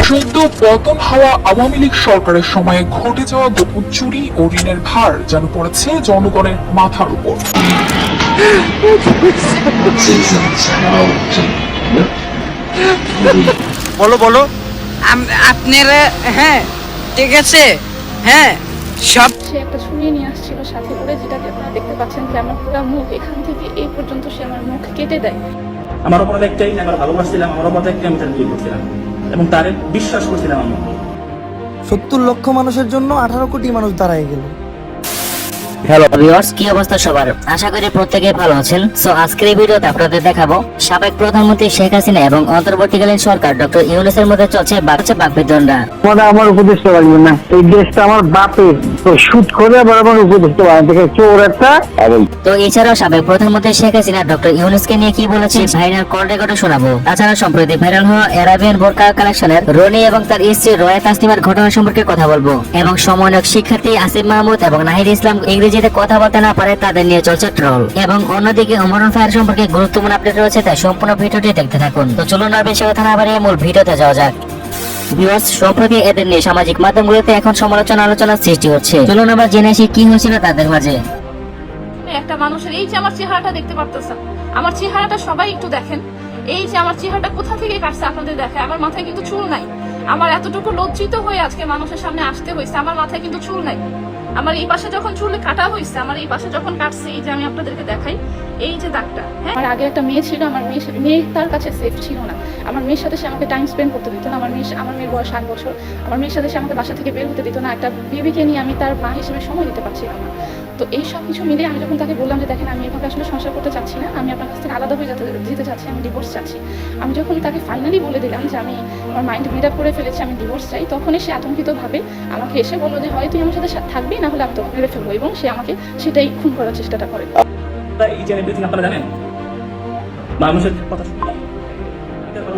সদ্য পতন হওয়া আওয়ামী লীগ সরকারের সময়ে ঘটে যাওয়া গোপন চুরি ও ঋণের ভার যেন পড়েছে জনগণের মাথার উপর। বলো বলো। আপনারা হ্যাঁ ঠিক আছে, হ্যাঁ সব সে একটা ছুরি নিয়ে আসছিল সাথে করে, যেটাকে আপনারা দেখতে পাচ্ছেন যে আমার পুরো মুখ এখান থেকে এই পর্যন্ত সে আমার মুখ কেটে দেয়। আমার অপরাধ একটাই, আমার ভালোবাসছিলাম, আমার অপরাধ একটাই, আমি তার বিয়ে করছিলাম এবং তারে বিশ্বাস করছিলাম আমি। 70 লক্ষ মানুষের জন্য 18 কোটি মানুষ দাঁড়ায় গেল। হ্যালো ভিউয়ার্স, কি অবস্থা সবার? আশা করি প্রত্যেকেই ভালো আছেন। সো আজকের এই ভিডিওতে আপনাদের দেখাবো সাবেক প্রধানমন্ত্রী শেখ হাসিনা এবং অন্তর্বর্তীকালীন সরকার ডক্টর ইউনূসের মধ্যে চলছে বাকবিতণ্ডা। আমার উপদেষ্টা পারবে না, এই দেশটা আমার বাপের, তো শুট করে আবার আমার উপদেষ্টা পারবে চোর একটা। তো এছাড়াও সাবেক প্রধানমন্ত্রী শেখ হাসিনা ডক্টর ইউনূসকে নিয়ে কি বলেছে ভাইরাল কল রেকর্ডে শোনাবো। তাছাড়া সম্প্রতি ভাইরাল হওয়া অ্যারাবিয়ান বোরকা কালেকশনের রনি এবং তার স্ত্রী রয়া তাসনিমার ঘটনা সম্পর্কে কথা বলবো এবং সমন্বয়ক শিক্ষার্থী আসিফ মাহমুদ এবং নাহিদ ইসলাম ইংরেজিতে কথা বলতে না পারে তাদের নিয়ে চলছে ট্রল। এবং অন্যদিকে ওমর ফায়ার সম্পর্কে গুরুত্বপূর্ণ আপডেট রয়েছে, তাই সম্পূর্ণ ভিডিওটি দেখতে থাকুন। তো চলুন আর বেশি কথা না বাড়িয়ে মূল ভিডিওতে যাওয়া যাক। ভিউয়ার্স, সম্প্রতি এদের নিয়ে সামাজিক মাধ্যমগুলোতে এখন আলোচনার সৃষ্টি হচ্ছে। চলুন আবার জেনে আসি কি হয়েছিল তাদের মাঝে। একটা মানুষের এই যে আমার চেহারাটা দেখতে পারতেছেন, আমার চেহারাটা সবাই একটু দেখেন, এই যে আমার চেহারাটা কোথা থেকে কাটছে আপনাদের দেখে। আমার মাথায় কিন্তু চুল নাই, আমার এতটুকু লজ্জিত হয়ে আজকে মানুষের সামনে আসতে হয়েছে। আমার মাথায় কিন্তু চুল নাই, আমার এই পাশে যখন চুল কাটা হয়েছে, আমার এই পাশে যখন কাটছে, এই যে আমি আপনাদেরকে দেখাই, এই যে দাগটা। হ্যাঁ, আমার আগে একটা মেয়ে ছিল, আমার মেয়ে তার কাছে সেফ ছিল না। আমার মেয়ের সাথে সে আমাকে টাইম স্পেন্ড করতে দিত না। আমার মেয়ের বয়স 7 বছর। আমার মেয়ের সাথে সে আমাকে বাসা থেকে বের হতে দিত না। একটা বেবিকে নিয়ে আমি তার মা হিসেবে সময় দিতে পারছিলাম না। তো এই সব কিছু মিলে আমি যখন তাকে বললাম যে দেখেন, আমি এভাবে আসলে সংসার করতে চাচ্ছি না, আমি আপনার কাছ থেকে আলাদা হয়ে যেতে চাচ্ছি, আমি ডিভোর্স চাচ্ছি। আমি যখন তাকে ফাইনালি বলে দিলাম যে আমি আমার মাইন্ড মেড আপ করে ফেলেছি, আমি ডিভোর্স চাই, তখনই সে আতঙ্কিতভাবে আমাকে এসে বললো যে হয় তুই আমার সাথে থাকবি, না হলে আমি তোকে মেরে ফেলবো। এবং সে আমাকে সেটাই খুন করার চেষ্টাটা করে। এই যে আপনারা জানেন, মানুষের কথা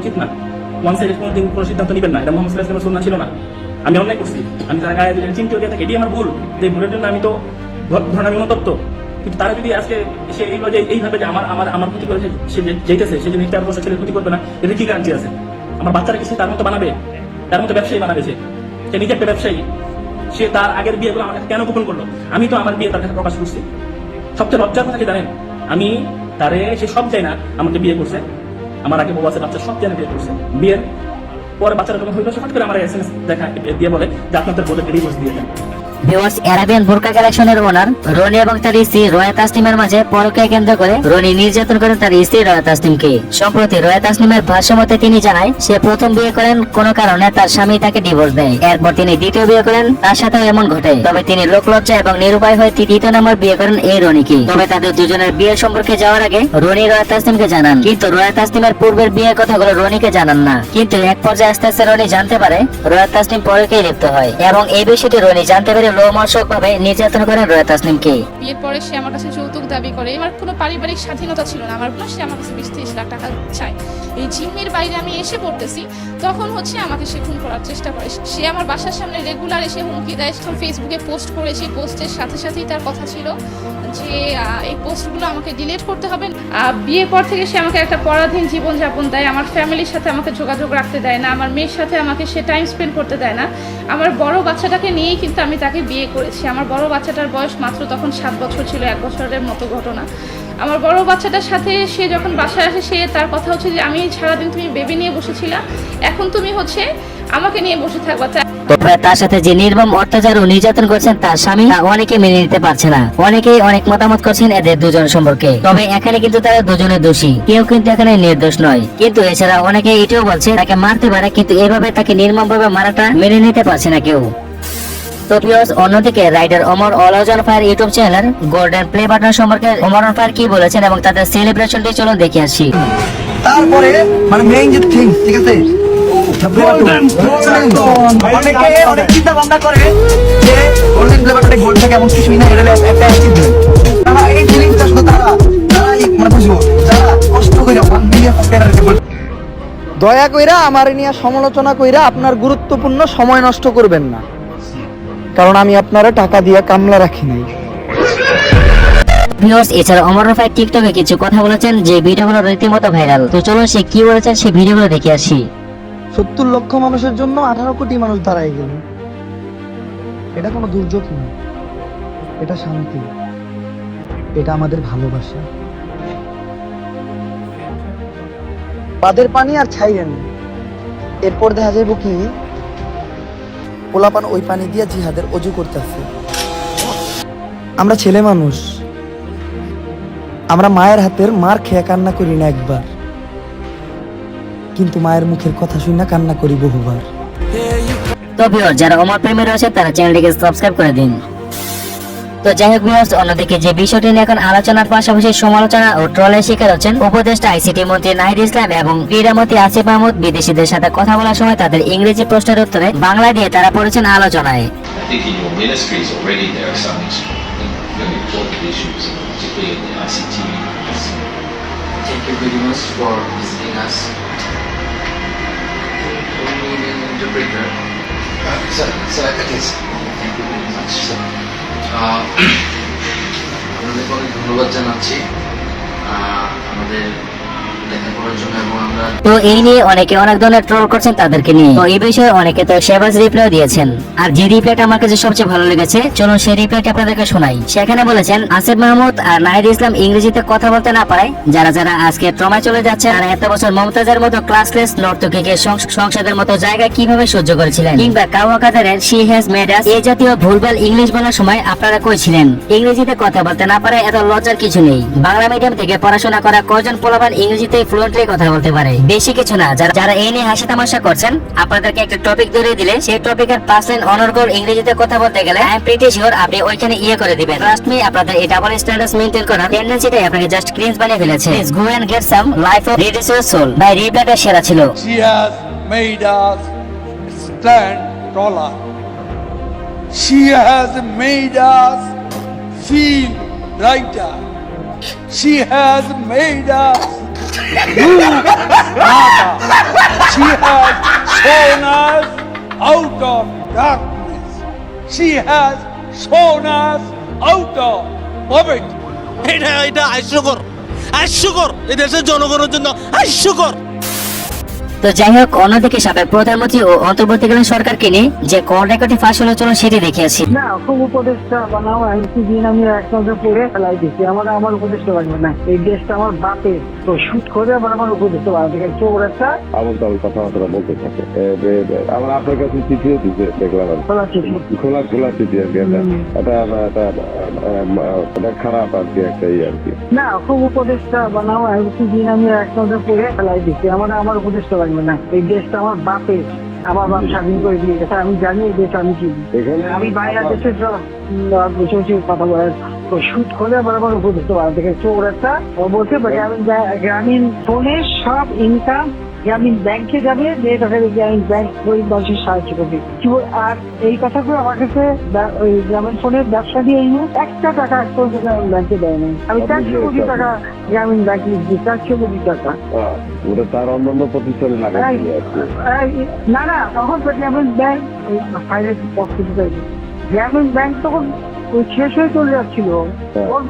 উচিত না, ওয়ান সাইডেড কোনোদিন কোনো সিদ্ধান্ত নেবেন না। এটা মোহাম্মদ সাল্লাল্লাহু আলাইহি ওয়াসাল্লাম ছিল না। আমি অন্যায় করছি, আমি তার গায়ে চিন্তা দিয়ে থাকি, এটি আমার ভুল। যে ভুলের জন্য আমি তো ধরেন আমি অনুতপ্ত। কিন্তু তারা যদি আজকে সে এইভাবে যে আমার ক্ষতি করেছে, সে যেতেছে, সে যে 4 বছর ছেলের ক্ষতি করবে না, এর কি গ্যারান্টি আছে? আমার বাচ্চারা কি সে তার মতো বানাবে? তার মতো ব্যবসায়ী বানাবে? সে নিজে একটা ব্যবসায়ী, সে তার আগের বিয়েগুলো আমার কাছে কেন গোপন করলো? আমি তো আমার বিয়ে তার কাছে প্রকাশ করছি। সবচেয়ে লজ্জার কথা কি জানেন? আমি তারে, সে সব চাই না আমাকে বিয়ে করছে, আমার আগে বউ আছে, বাচ্চা সব জানে বিয়ে করছে। বিয়ের পরে বাচ্চারা যখন হইলো, হঠাৎ করে আমার SMS দেখা দিয়ে বলে যে আপনাদের বোধহয় ডিভোর্স দিয়ে দেন। ভিউয়ার্স, অ্যারাবিয়ান বোরকা কালেকশনের ওনার রনি এবং তার স্ত্রী রয়া তাসনিমের মাঝে পরকীয়া কেন্দ্র করে রনি নির্যাতন করেন তার স্ত্রী রয়া তাসনিমকে। সম্প্রতি রয়া তাসনিমের ভাষ্যমতে তিনি জানায় সে প্রথম বিয়ে করেন কোনো কারণে তার স্বামী তাকে ডিভোর্স দেয়। এরপর তিনি দ্বিতীয় বিয়ে করেন, তার সাথেও এমন ঘটে। তবে তিনি লোকলজ্জা এবং নিরুপায় হয়ে দ্বিতীয় নম্বর বিয়ে করেন এই রনিকে। তবে তাদের দুজনের বিয়ের সম্পর্কে যাওয়ার আগে রনি রয়া তাসনিমকে জানান, কিন্তু রয়া তাসনিমের পূর্বের বিয়ের কথাগুলো রনিকে জানান না। কিন্তু এক পর্যায়ে আস্তে আস্তে রনি জানতে পারে রয়া তাসনিম পরকীয়ায় লিপ্ত হয় এবং এই বিষয়টি রনি জানতে পেরে লোমহর্ষক ভাবে নির্যাতন করেন রয়া তাসনিমকে। বিয়ের পরে সে আমার কাছে যৌতুক দাবি করে। আমার কোনো পারিবারিক স্বাধীনতা ছিল না, আমার সে আমার কাছে 20-30 লাখ টাকা চায়। এই জিম্মির বাইরে আমি এসে পড়তেছি, তখন আমাকে সে খুন করার চেষ্টা করে। সে আমার বাসার সামনে রেগুলার এসে হুমকি দেয়, ফেসবুকে পোস্ট করে। সেই পোস্টের সাথে সাথেই তার কথা ছিল যে এই পোস্টগুলো আমাকে ডিলিট করতে হবে। বিয়ের পর থেকে সে আমাকে একটা পরাধীন জীবনযাপন দেয়, আমার ফ্যামিলির সাথে আমাকে যোগাযোগ রাখতে দেয় না, আমার মেয়ের সাথে আমাকে সে টাইম স্পেন্ড করতে দেয় না। আমার বড় বাচ্চাটাকে নিয়েই কিন্তু আমি তাকে বিয়ে করেছি। আমার বড় বাচ্চাটার বয়স মাত্র তখন 7 বছর ছিল, 1 বছরের মতো ঘটনা। আমার বড় বাচ্চাটার সাথে সে যখন বাসায় আসে, সে তার কথা হচ্ছে যে আমি সারাদিন তুমি বেবি নিয়ে বসেছিলা, এখন তুমি আমাকে নিয়ে বসে থাকবা। তবে তার সাথে যে নির্মম অত্যাচার ও নির্যাতন করছেন তার স্বামী, অনেকে মেনে নিতে পারছে না। অনেকেই অনেক মতামত করছেন এদের দুজন সম্পর্কে। তবে এখানে কিন্তু তারা দুজনে দোষী, কেউ কিন্তু এখানে নির্দোষ নয়। কিন্তু এছাড়া অনেকে এটাও বলছে তাকে মারতে পারে, কিন্তু এভাবে তাকে নির্মম ভাবে মারাটা মেনে নিতে পারছে না কেউ। তো ভিউয়ার্স, অন্যদিকে rider Omar on fire YouTube channel golden play button সম্পর্কে ওমর অন ফায়ার কি বলেছেন এবং তাদের সেলিব্রেশনটি চলুন দেখে আসি। তারপরে মানে মেইন যে থিং, ঠিক আছে, অনেক চিন্তা ভাবনা করে যে গোল্ডেন প্লে বাটনে গোল্ড থাকে এমন কিছুই না, এটা একটা অ্যাচিভমেন্ট। তারা এই ফিলিংসটা শুধু তারাই মানে বুঝবো, যারা কষ্ট করে 1 মিলিয়ন টাকা। দয়া কইরা আমার নিয়ে সমালোচনা কইরা আপনার গুরুত্বপূর্ণ সময় নষ্ট করবেন না, কারণ আমি আপনারা টাকা দিয়ে কামলা রাখি নাই। ভিউয়ার্স, এছাড়া ওমর ফায়ার টিকটকে কিছু কথা বলেছেন যে ভিডিওগুলো রীতিমতো ভাইরাল। তো চলুন সে কি বলেছেন সেই ভিডিওগুলো দেখে আসি। 70 লক্ষ মানুষের জন্য 18 কোটি মানুষ দাঁড়ায় গেল। এটা কোনো দুর্যোগ না, এটা শান্তি, এটা আমাদের ভালোবাসা। বাদের পানি আর ছাইরেন, এরপর দেখা যাইব কি পোলাপান ওই পানি দিয়ে জিহাদের অজু করতেছে। আমরা ছেলে মানুষ, আমরা মায়ের হাতের মার খেয়ে কান্না করি না একবার, কিন্তু মায়ের মুখের কথা শুনে কান্না করি বহুবার। তো ভিউয়ার, যারা অমর প্রেমী রয়েছে তারা চ্যানেলটিকে সাবস্ক্রাইব করে দিন। তো যাই হোক ভিউয়ার্স, অন্যদিকে যে বিষয়টি নিয়ে এখন আলোচনার পাশাপাশি সমালোচনা ও ট্রলের শিকার হচ্ছেন উপদেষ্টা আইসিটি মন্ত্রী নাহিদ ইসলাম এবং ক্রীড়ামন্ত্রী আসিফ মাহমুদ। বিদেশিদের সাথে কথা বলার সময় তাদের ইংরেজি প্রশ্নের উত্তরে বাংলা দিয়ে তারা পড়েছেন আলোচনায়। I think in your ministries already there are some very important issues, particularly in the ICT. Thank you very much for visiting us. We need an interpreter. Sir, it is. Thank you very much, sir. আপনাদেরকে অনেক ধন্যবাদ জানাচ্ছি আমাদের লেখাপড়ার জন্য, এবং আমরা তো এই নিয়ে অনেকে অনেক ধরনের ট্রল করছেন তাদেরকে নিয়ে। তো এই বিষয়ে অনেকে তো শেবাজ রিপ্লাই দিয়েছেন, আর যে রিপ্লাইটা আমার কাছে সবচেয়ে ভালো লেগেছে, চলুন সেই রিপ্লাইটা আপনাদেরকে শোনাই। সেখানে বলেছেন, আসিফ মাহমুদ আর নাহিদ ইসলাম ইংরেজিতে কথা বলতে না পারায় যারা যারা আজকে ট্রমায় চলে যাচ্ছে, আর এত বছর মমতাজের মতো ক্লাসলেস নর্তকীকে সংসদের মতো জায়গায় কিভাবে সহ্য করেছিলেন, কিংবা কাওয়া কাদারের শি হ্যাজ মেড আস এই জাতীয় ভুলভাল ইংলিশ বলার সময় আপনারা কই ছিলেন? ইংরেজিতে কথা বলতে না পারে এত লজ্জার কিছু নেই। বাংলা মিডিয়াম থেকে পড়াশোনা করা কয়জন পোলাপান ইংরেজিতে ফ্লুয়েন্টলি কথা বলতে পারে? বেশি কিছু না। যারা এই নিয়ে হাসি তামাশা করছেন, আপনাদেরকে একটা টপিক ধরিয়ে দিলে সেই টপিকের 5 লাইন অনর্গল ইংরেজিতে কথা বলতে গেলে আই এম প্রিটি শিওর আপনি ওইখানে করে দিবেন। ট্রাস্ট মি, আপনাদের এই ডাবল স্ট্যান্ডার্ড মেইনটেইন করার টেন্ডেন্সিটাই আপনাকে জাস্ট ক্রিঞ্জ বানিয়ে ফেলেছে। Please go and get some life of reduce your soul. Bye রিপ্লাইটা সেরা ছিল। She has made us stand taller. She has made us feel brighter. She has made us move harder. She has shown us out of darkness. She has shown us out of poverty. এটা হাস্যকর এই দেশের জনগণের জন্য হাস্যকর। তো যাই হোক, অন্যদিকে সাবেক প্রধানমন্ত্রী ও অন্তর্বর্তীকালীন সরকারকে নিয়ে যে কল রেকর্ডটি ফাঁস হলো, চলুন সেটি দেখিয়েছি। না, খুব উপদেষ্টা বানাও আইসি দিন আমি একসঙ্গে পড়ে ফেলাই দিচ্ছি। আমার উপদেষ্টা বানবে না, এই দেশটা আমার বাপের। তো শুট করে আবার আমার উপদেষ্টা বানাতে গেছে চোর একটা আবল তাবল কথাবার্তা বলতে থাকে। আমরা আপনার কাছে চিঠিও দিতে দেখলাম, খোলা চিঠি আর কি। এটা খারাপ আর কি, একটা আর কি। না, খুব উপদেষ্টা বানাও আইসি দিন আমি একসঙ্গে পড়ে ফেলাই দিচ্ছি। আমার উপদেষ্টা বানবে না, এই দেশটা আমার বাপের। আমার বাপ স্বাধীন করে দিয়ে গেছে, আমি জানি এই দেশ আমি চিনি। আমি বাইরে দেশে বসে বসে কথা বলার তো শুট করে আবার আমার উপদেষ্টা বানাতে গেছে চোর একটা। ও বলছে গ্রামীণ ফোনের সব ইনকাম গ্রামীণ ব্যাংকে যাবে, যে টাকা গ্রামীণ ব্যাংক গরিব মানুষের সাহায্য করবে। আর এই কথাগুলো আমার কাছে ওই গ্রামীণ ফোনের ব্যবসা দিয়ে একটা টাকা গ্রামীণ ব্যাংকে দেয় নাই। আমি 400 কোটি টাকা গ্রামীণ ব্যাংকে দিচ্ছি, 400 কোটি টাকা। ওটা তার অন্যান্য প্রতিষ্ঠানে না, তখন তো গ্রামীণ ব্যাংক গ্রামীণ ব্যাংক তখন ওই শেষ হয়ে চলে যাচ্ছিল।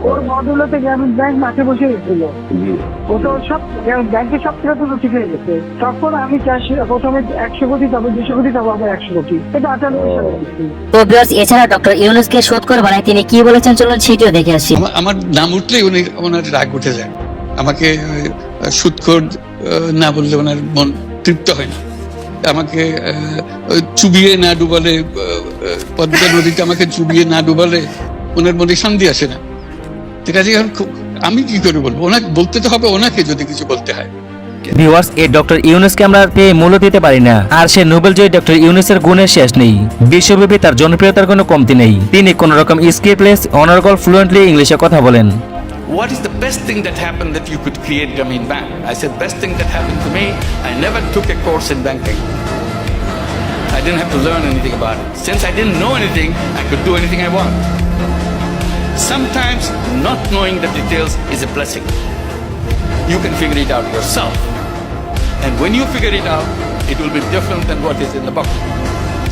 ওর বদলতে গ্রামীণ ব্যাংক মাঠে বসে গেছিল। ওটা সব ব্যাংকের সব থেকে তো ঠিক হয়ে গেছে। তখন আমি প্রথমে 100 কোটি, তারপর 200 কোটি, তারপর আবার 100 কোটি। এটা 98 সালে দিচ্ছি। তো ভিউয়ার্স, এছাড়া ডক্টর ইউনূসকে শোধ করে বানায় তিনি কি বলেছেন, চলুন সেটিও দেখে আসি। আমার নাম উঠলেই ওনার রাগ উঠে যায়। আমাকে সুদখোর না বললে ওনার মন তৃপ্ত হয় না। আমাকে চুবিয়ে না ডুবালে, পদ্মা নদীতে আমাকে চুবিয়ে না ডুবালে ওনার মনে শান্তি আসে না। ঠিক আছে, আমি কি করে বলবো? ওনাকে বলতে তো হবে, ওনাকে যদি কিছু বলতে হয়। ভিউয়ার্স, এই ডক্টর ইউনূসকে আমরা পেয়ে মূল্য দিতে পারি না। আর সে নোবেল জয়ী ডক্টর ইউনূসের গুণের শেষ নেই। বিশ্বব্যাপী তার জনপ্রিয়তার কোনো কমতি নেই। তিনি কোন রকম স্কিপলেস অনর্গল ফ্লুয়েন্টলি ইংলিশে কথা বলেন। What is the best thing that happened that you could create Grameen Bank? I said, best thing that happened to me, I never took a course in banking. I didn't have to learn anything about it. Since I didn't know anything, I could do anything I want. Sometimes not knowing the details is a blessing. You can figure it out yourself. And when you figure it out, it will be different than what is in the book.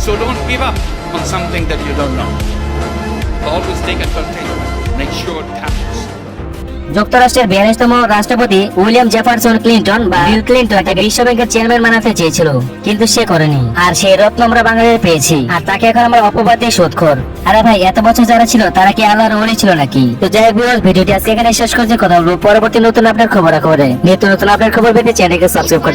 So don't give up on something that you don't know. Always take advantage. Make sure it happens. যুক্তরাষ্ট্রের 42তম রাষ্ট্রপতি William Jefferson Clinton বা Bill Clinton তাকে বিশ্ব ব্যাংকের chairman বানাতে চেয়েছিল, কিন্তু সে করেনি। আর সেই রত্ন আমরা বাঙালিরা পেয়েছি, আর তাকে এখন আমরা অপবাদ দিয়ে শোধ কর। আরে ভাই, এত বছর যারা ছিল তারা কি আল্লাহর ওলি ছিল নাকি? তো যাই হোক ভিউয়ার্স, ভিডিওটি আজকে এখানে শেষ করছি। কথা বলবো পরবর্তী নতুন আপনার খবর নিত্য নতুন আপনার খবর পেতে চ্যানেলকে সাবস্ক্রাইব করতে।